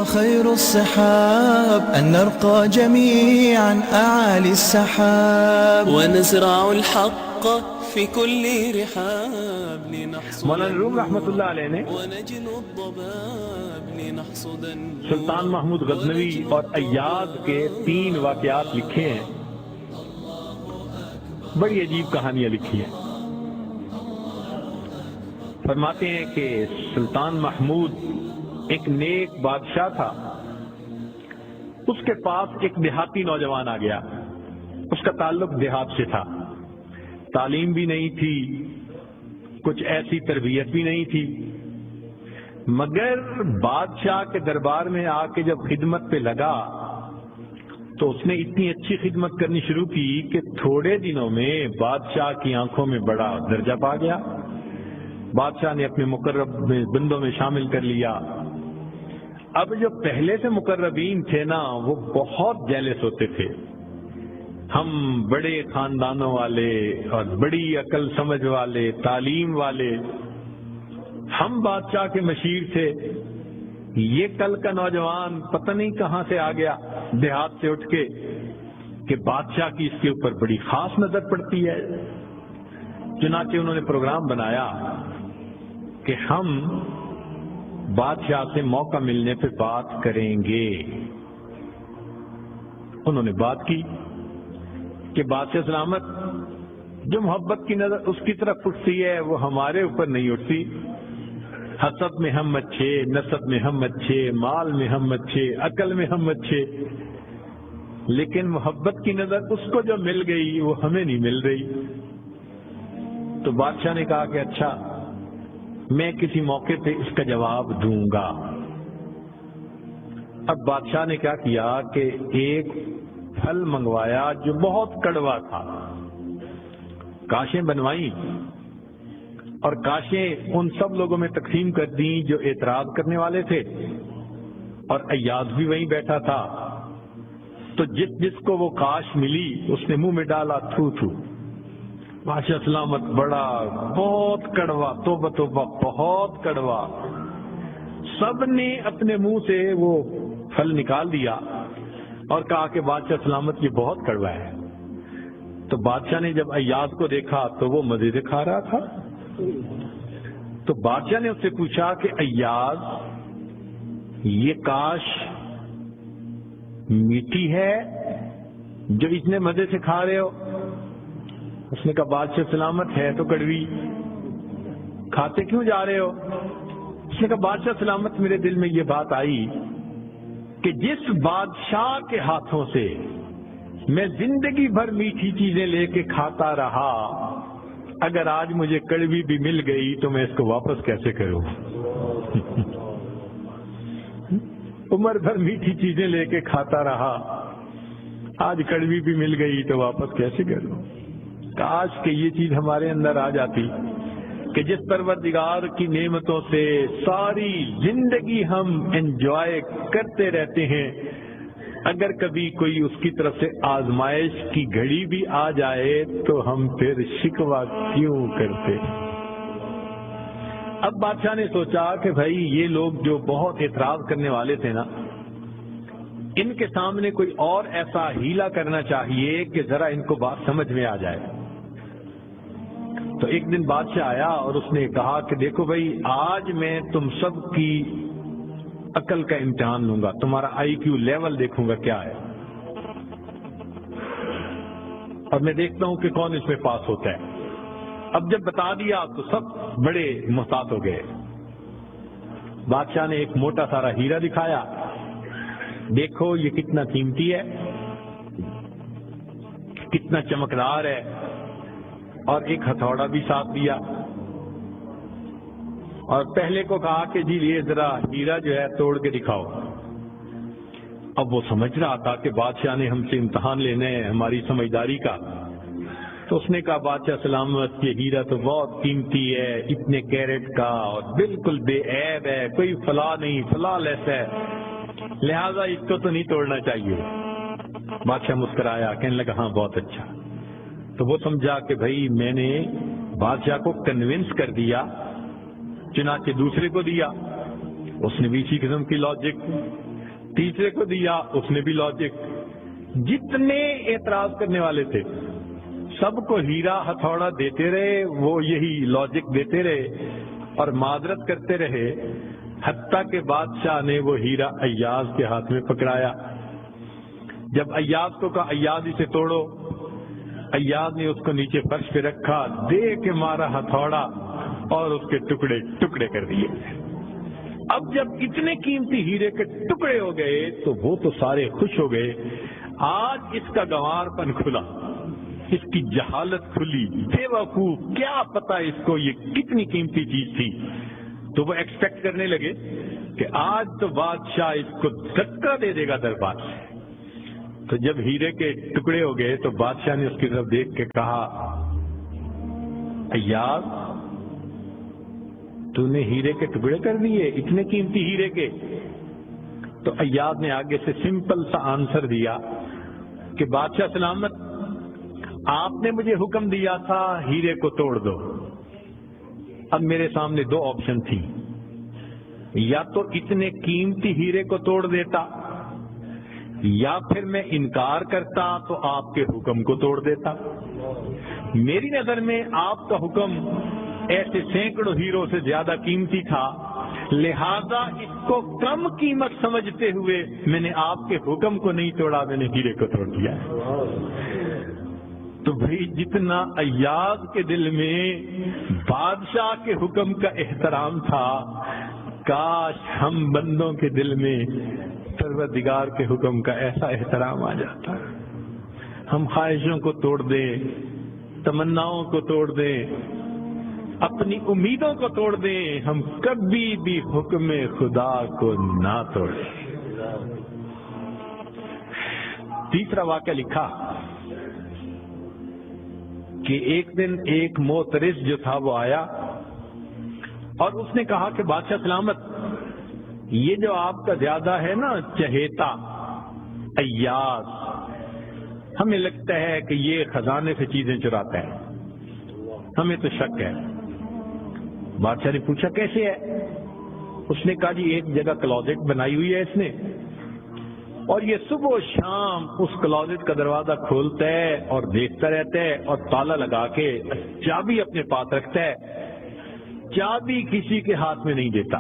وخير الصحاب أن نرقى جميعا أعالي السحاب ونزرع الحق في كل رحاب لنحصد مولانا روم رحمۃ اللہ علیہ نے ونجن الضباب لنحصد سلطان محمود غزنوی اور ایاز کے 3 واقعات لکھے ہیں، بڑی عجیب کہانیاں لکھی ہیں۔ فرماتے ہیں کہ سلطان محمود ایک نیک بادشاہ تھا، اس کے پاس ایک دیہاتی نوجوان آ گیا، اس کا تعلق دیہات سے تھا، تعلیم بھی نہیں تھی، کچھ ایسی تربیت بھی نہیں تھی، مگر بادشاہ کے دربار میں آ کے جب خدمت پہ لگا تو اس نے اتنی اچھی خدمت کرنی شروع کی کہ تھوڑے دنوں میں بادشاہ کی آنکھوں میں بڑا درجہ پا گیا، بادشاہ نے اپنے مقرب بندوں میں شامل کر لیا۔ اب جو پہلے سے مقربین تھے نا وہ بہت جیلس ہوتے تھے، ہم بڑے خاندانوں والے اور بڑی عقل سمجھ والے، تعلیم والے، ہم بادشاہ کے مشیر تھے، یہ کل کا نوجوان پتہ نہیں کہاں سے آ گیا دیہات سے اٹھ کے کہ بادشاہ کی اس کے اوپر بڑی خاص نظر پڑتی ہے۔ چنانچہ انہوں نے پروگرام بنایا کہ ہم بادشاہ سے موقع ملنے پہ بات کریں گے۔ انہوں نے بات کی کہ بادشاہ سلامت، جو محبت کی نظر اس کی طرف اٹھتی ہے وہ ہمارے اوپر نہیں اٹھتی، حسب میں ہم اچھے، نسب میں ہم اچھے، مال میں ہم اچھے، عقل میں ہم اچھے، لیکن محبت کی نظر اس کو جو مل گئی وہ ہمیں نہیں مل رہی۔ تو بادشاہ نے کہا کہ اچھا، میں کسی موقع پہ اس کا جواب دوں گا۔ اب بادشاہ نے کیا کیا کہ ایک پھل منگوایا جو بہت کڑوا تھا، کاشیں بنوائیں اور کاشیں ان سب لوگوں میں تقسیم کر دیں جو اعتراض کرنے والے تھے، اور ایاز بھی وہیں بیٹھا تھا، تو جس جس کو وہ کاش ملی اس نے منہ میں ڈالا تھو تھو، بادشاہ سلامت بڑا بہت کڑوا، توبہ توبہ بہت کڑوا۔ سب نے اپنے منہ سے وہ پھل نکال دیا اور کہا کہ بادشاہ سلامت یہ بہت کڑوا ہے۔ تو بادشاہ نے جب ایاز کو دیکھا تو وہ مزے سے کھا رہا تھا، تو بادشاہ نے اس سے پوچھا کہ ایاز یہ کاش میٹھی ہے جو اتنے مزے سے کھا رہے ہو؟ اس نے کہا بادشاہ سلامت ہے تو کڑوی، کھاتے کیوں جا رہے ہو؟ اس نے کہا بادشاہ سلامت میرے دل میں یہ بات آئی کہ جس بادشاہ کے ہاتھوں سے میں زندگی بھر میٹھی چیزیں لے کے کھاتا رہا، اگر آج مجھے کڑوی بھی مل گئی تو میں اس کو واپس کیسے کروں؟ عمر بھر میٹھی چیزیں لے کے کھاتا رہا، آج کڑوی بھی مل گئی تو واپس کیسے کروں؟ کاش کہ یہ چیز ہمارے اندر آ جاتی کہ جس پروردگار کی نعمتوں سے ساری زندگی ہم انجوائے کرتے رہتے ہیں، اگر کبھی کوئی اس کی طرف سے آزمائش کی گھڑی بھی آ جائے تو ہم پھر شکوہ کیوں کرتے؟ اب بادشاہ نے سوچا کہ بھائی یہ لوگ جو بہت اعتراض کرنے والے تھے نا، ان کے سامنے کوئی اور ایسا ہیلا کرنا چاہیے کہ ذرا ان کو بات سمجھ میں آ جائے۔ تو ایک دن بادشاہ آیا اور اس نے کہا کہ دیکھو بھائی، آج میں تم سب کی عقل کا امتحان لوں گا، تمہارا آئی کیو لیول دیکھوں گا کیا ہے، اور میں دیکھتا ہوں کہ کون اس میں پاس ہوتا ہے۔ اب جب بتا دیا تو سب بڑے محتاط ہو گئے۔ بادشاہ نے ایک موٹا سارا ہیرا دکھایا، دیکھو یہ کتنا قیمتی ہے، کتنا چمکدار ہے، اور ایک ہتھوڑا بھی ساتھ دیا، اور پہلے کو کہا کہ جی یہ ذرا ہیرا جو ہے توڑ کے دکھاؤ۔ اب وہ سمجھ رہا تھا کہ بادشاہ نے ہم سے امتحان لینا ہے ہماری سمجھداری کا، تو اس نے کہا بادشاہ سلامت یہ ہیرا تو بہت قیمتی ہے، اتنے کیرٹ کا اور بالکل بے عیب ہے، کوئی فلاں نہیں، فلاں لیس ہے، لہذا اس کو تو نہیں توڑنا چاہیے۔ بادشاہ مسکرایا، کہنے لگا ہاں بہت اچھا۔ تو وہ سمجھا کہ بھائی میں نے بادشاہ کو کنونس کر دیا، چنانچہ دوسرے کو دیا، اس نے بھی اسی قسم کی لاجک تیسرے کو دیا، اس نے بھی لاجک. جتنے اعتراض کرنے والے تھے سب کو ہیرا ہتھوڑا دیتے رہے، وہ یہی لاجک دیتے رہے اور معذرت کرتے رہے، حتیٰ کہ بادشاہ نے وہ ہیرا ایاز کے ہاتھ میں پکڑایا. جب ایاز کو کہا ایاز اسے توڑو، ایاز نے اس کو نیچے فرش پہ رکھا، دے کے مارا ہتھوڑا اور اس کے ٹکڑے ٹکڑے کر دیے. اب جب اتنے قیمتی ہیرے کے ٹکڑے ہو گئے تو وہ تو سارے خوش ہو گئے. آج اس کا گنوار پن کھلا، اس کی جہالت کھلی، بے وقوف، کیا پتا اس کو یہ کتنی قیمتی چیز تھی. تو وہ ایکسپیکٹ کرنے لگے کہ آج تو بادشاہ اس کو دھکا دے دے گا دربار سے. تو جب ہیرے کے ٹکڑے ہو گئے تو بادشاہ نے اس کی طرف دیکھ کے کہا ایاز تو نے ہیرے کے ٹکڑے کر دیے، اتنے قیمتی ہیرے کے. تو ایاز نے آگے سے سمپل سا آنسر دیا کہ بادشاہ سلامت، آپ نے مجھے حکم دیا تھا ہیرے کو توڑ دو. اب میرے سامنے دو آپشن تھی، یا تو اتنے قیمتی ہیرے کو توڑ دیتا یا پھر میں انکار کرتا تو آپ کے حکم کو توڑ دیتا. میری نظر میں آپ کا حکم ایسے سینکڑوں ہیروں سے زیادہ قیمتی تھا، لہذا اس کو کم قیمت سمجھتے ہوئے میں نے آپ کے حکم کو نہیں توڑا، میں نے ہیرے کو توڑ دیا. تو بھئی جتنا ایاز کے دل میں بادشاہ کے حکم کا احترام تھا، کاش ہم بندوں کے دل میں پروردگار کے حکم کا ایسا احترام آ جاتا. ہم خواہشوں کو توڑ دیں، تمناؤں کو توڑ دیں، اپنی امیدوں کو توڑ دیں، ہم کبھی بھی حکم خدا کو نہ توڑیں. تیسرا واقعہ لکھا کہ ایک دن ایک معترض جو تھا وہ آیا اور اس نے کہا کہ بادشاہ سلامت، یہ جو آپ کا زیادہ ہے نا چہیتا ایاز، ہمیں لگتا ہے کہ یہ خزانے سے چیزیں چراتا ہے، ہمیں تو شک ہے. بادشاہ نے پوچھا کیسے ہے؟ اس نے کہا جی ایک جگہ کلوزٹ بنائی ہوئی ہے اس نے، اور یہ صبح و شام اس کلوزٹ کا دروازہ کھولتا ہے اور دیکھتا رہتا ہے اور تالا لگا کے چابی اپنے پاس رکھتا ہے، چابی کسی کے ہاتھ میں نہیں دیتا.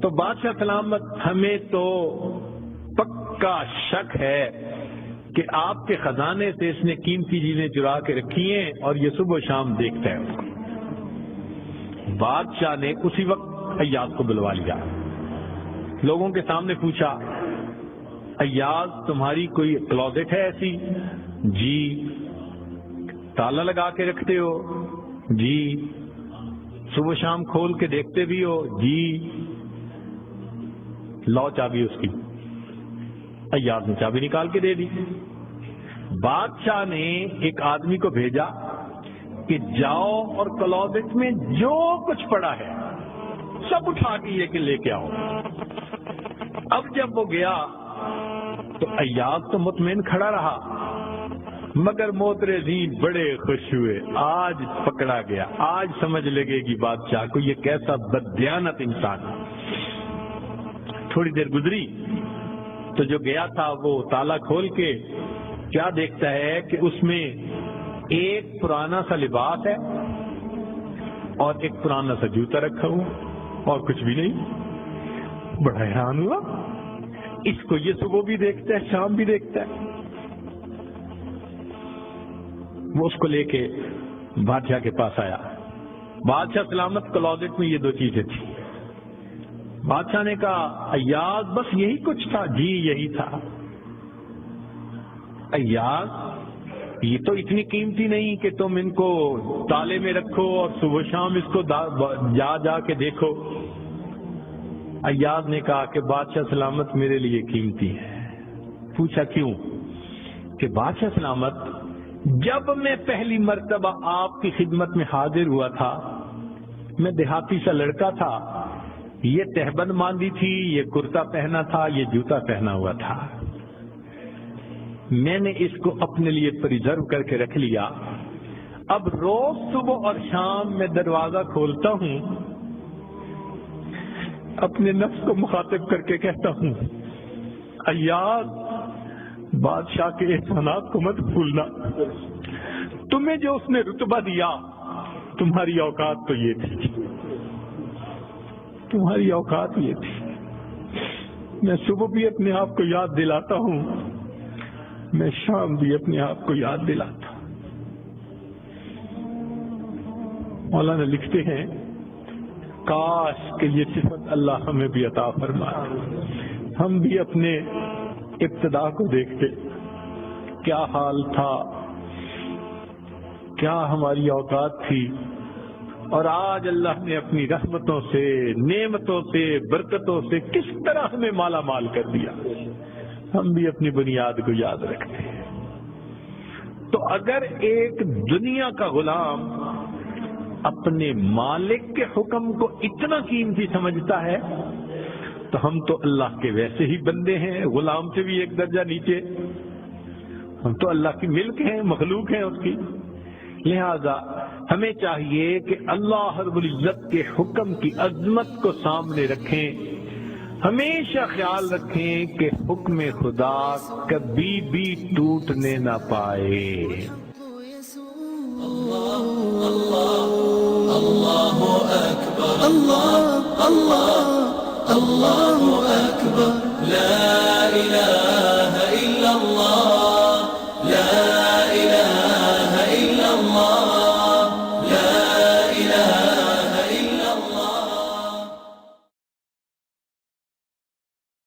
تو بادشاہ سلامت، ہمیں تو پکا شک ہے کہ آپ کے خزانے سے اس نے قیمتی چیزیں چرا کے رکھی ہیں اور یہ صبح و شام دیکھتا ہے اس کو. بادشاہ نے اسی وقت ایاز کو بلوا لیا، لوگوں کے سامنے پوچھا ایاز تمہاری کوئی کلوزٹ ہے ایسی؟ جی. تالا لگا کے رکھتے ہو؟ جی. صبح شام کھول کے دیکھتے بھی ہو؟ جی. لاؤ چابی اس کی. ایاز نے چابی نکال کے دے دی. بادشاہ نے ایک آدمی کو بھیجا کہ جاؤ اور کلوزٹ میں جو کچھ پڑا ہے سب اٹھا کے یہ کہ لے کے آؤ. اب جب وہ گیا تو ایاز تو مطمئن کھڑا رہا، مگر معترضین بڑے خوش ہوئے، آج پکڑا گیا، آج سمجھ لگے گی بادشاہ کو یہ کیسا بددیانت انسان ہے. تھوڑی دیر گزری تو جو گیا تھا وہ تالا کھول کے کیا دیکھتا ہے کہ اس میں ایک پرانا سا لباس ہے اور ایک پرانا سا جوتا رکھا ہوا اور کچھ بھی نہیں. بڑا حیران ہوا، اس کو یہ صبح بھی دیکھتا ہے شام بھی دیکھتا ہے. وہ اس کو لے کے بادشاہ کے پاس آیا. بادشاہ سلامت، کلوزٹ میں یہ دو چیزیں تھیں. بادشاہ نے کہا ایاز بس یہی کچھ تھا؟ جی یہی تھا. ایاز یہ تو اتنی قیمتی نہیں کہ تم ان کو تالے میں رکھو اور صبح شام اس کو جا جا کے دیکھو. ایاز نے کہا کہ بادشاہ سلامت میرے لیے قیمتی ہے. پوچھا کیوں؟ کہ بادشاہ سلامت، جب میں پہلی مرتبہ آپ کی خدمت میں حاضر ہوا تھا، میں دیہاتی سا لڑکا تھا، یہ تہبند باندھی تھی، یہ کرتا پہنا تھا، یہ جوتا پہنا ہوا تھا. میں نے اس کو اپنے لیے پریزرو کر کے رکھ لیا. اب روز صبح اور شام میں دروازہ کھولتا ہوں اپنے نفس کو مخاطب کر کے کہتا ہوں ایاز بادشاہ کے احسانات کو مت بھولنا، تمہیں جو اس نے رتبہ دیا تمہاری اوقات تو یہ تھی، تمہاری اوقات یہ تھی۔ میں صبح بھی اپنے آپ کو یاد دلاتا ہوں، میں شام بھی اپنے آپ کو یاد دلاتا ہوں۔ مولانا لکھتے ہیں کاش کہ یہ صفت اللہ ہمیں بھی عطا فرمائے، ہم بھی اپنے ابتدا کو دیکھتے، کیا حال تھا، کیا ہماری اوقات تھی، اور آج اللہ نے اپنی رحمتوں سے، نعمتوں سے، برکتوں سے کس طرح ہمیں مالا مال کر دیا، ہم بھی اپنی بنیاد کو یاد رکھتے ہیں۔ تو اگر ایک دنیا کا غلام اپنے مالک کے حکم کو اتنا قیمتی سمجھتا ہے تو ہم تو اللہ کے ویسے ہی بندے ہیں، غلام سے بھی ایک درجہ نیچے، ہم تو اللہ کی ملک ہیں، مخلوق ہیں اس کی۔ لہذا ہمیں چاہیے کہ اللہ رب العزت کے حکم کی عظمت کو سامنے رکھیں، ہمیشہ خیال رکھیں کہ حکم خدا کبھی بھی ٹوٹنے نہ پائے۔ الله الله الله أكبر لا